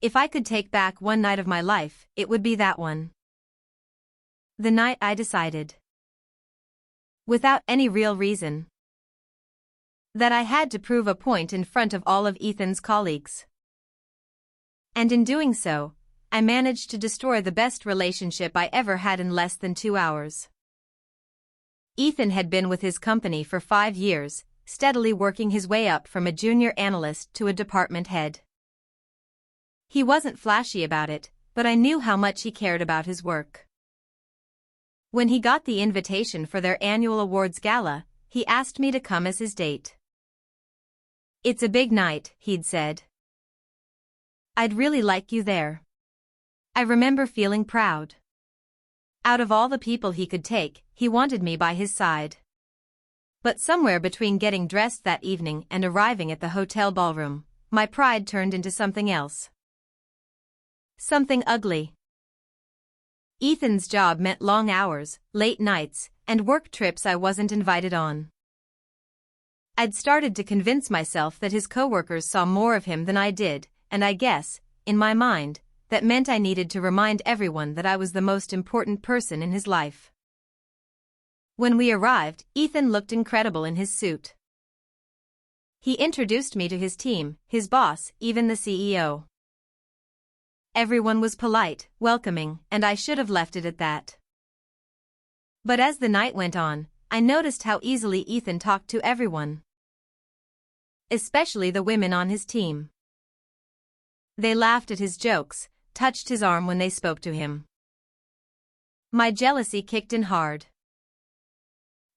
If I could take back one night of my life, it would be that one. The night I decided, without any real reason, that I had to prove a point in front of all of Ethan's colleagues. And in doing so, I managed to destroy the best relationship I ever had in less than 2 hours. Ethan had been with his company for 5 years, steadily working his way up from a junior analyst to a department head. He wasn't flashy about it, but I knew how much he cared about his work. When he got the invitation for their annual awards gala, he asked me to come as his date. "It's a big night," he'd said. "I'd really like you there." I remember feeling proud. Out of all the people he could take, he wanted me by his side. But somewhere between getting dressed that evening and arriving at the hotel ballroom, my pride turned into something else. Something ugly. Ethan's job meant long hours, late nights, and work trips I wasn't invited on. I'd started to convince myself that his coworkers saw more of him than I did, and I guess, in my mind, that meant I needed to remind everyone that I was the most important person in his life. When we arrived, Ethan looked incredible in his suit. He introduced me to his team, his boss, even the CEO. Everyone was polite, welcoming, and I should have left it at that. But as the night went on, I noticed how easily Ethan talked to everyone. Especially the women on his team. They laughed at his jokes, touched his arm when they spoke to him. My jealousy kicked in hard.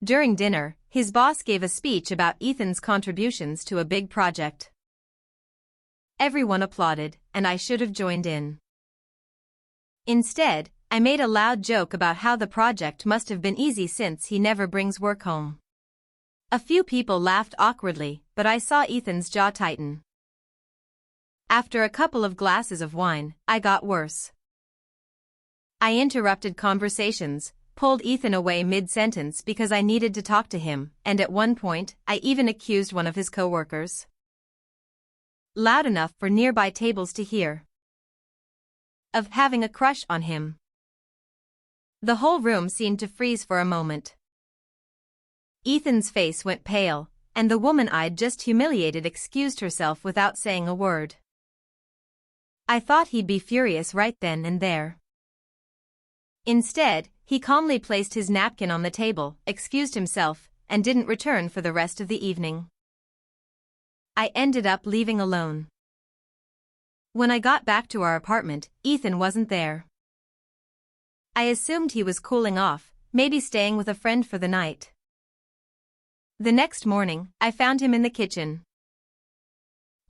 During dinner, his boss gave a speech about Ethan's contributions to a big project. Everyone applauded, and I should have joined in. Instead, I made a loud joke about how the project must have been easy since he never brings work home. A few people laughed awkwardly, but I saw Ethan's jaw tighten. After a couple of glasses of wine, I got worse. I interrupted conversations, pulled Ethan away mid-sentence because I needed to talk to him, and at one point, I even accused one of his coworkers, loud enough for nearby tables to hear, of having a crush on him. The whole room seemed to freeze for a moment. Ethan's face went pale, and the woman I'd just humiliated excused herself without saying a word. I thought he'd be furious right then and there. Instead, he calmly placed his napkin on the table, excused himself, and didn't return for the rest of the evening. I ended up leaving alone. When I got back to our apartment, Ethan wasn't there. I assumed he was cooling off, maybe staying with a friend for the night. The next morning, I found him in the kitchen,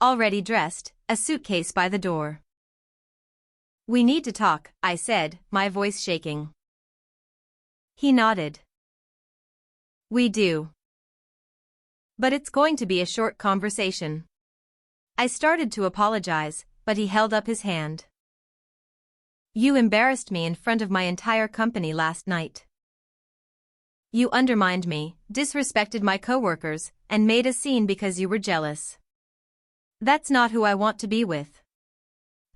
already dressed, a suitcase by the door. "We need to talk," I said, my voice shaking. He nodded. "We do. But it's going to be a short conversation." I started to apologize, but he held up his hand. "You embarrassed me in front of my entire company last night. You undermined me, disrespected my coworkers, and made a scene because you were jealous. That's not who I want to be with."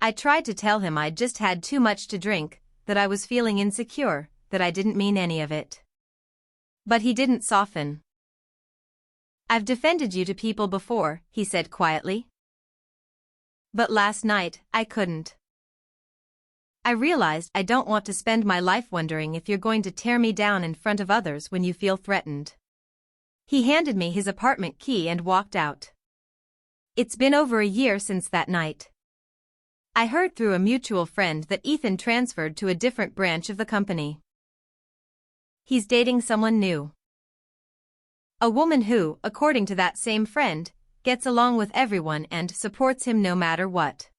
I tried to tell him I'd just had too much to drink, that I was feeling insecure, that I didn't mean any of it. But he didn't soften. "I've defended you to people before," he said quietly. "But last night, I couldn't. I realized I don't want to spend my life wondering if you're going to tear me down in front of others when you feel threatened." He handed me his apartment key and walked out. It's been over a year since that night. I heard through a mutual friend that Ethan transferred to a different branch of the company. He's dating someone new. A woman who, according to that same friend, gets along with everyone and supports him no matter what.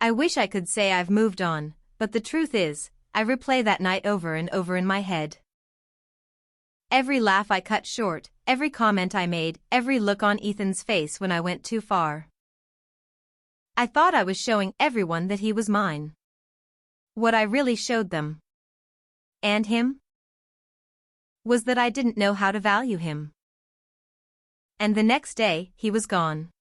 I wish I could say I've moved on, but the truth is, I replay that night over and over in my head. Every laugh I cut short, every comment I made, every look on Ethan's face when I went too far. I thought I was showing everyone that he was mine. What I really showed them, and him, was that I didn't know how to value him. And the next day, he was gone.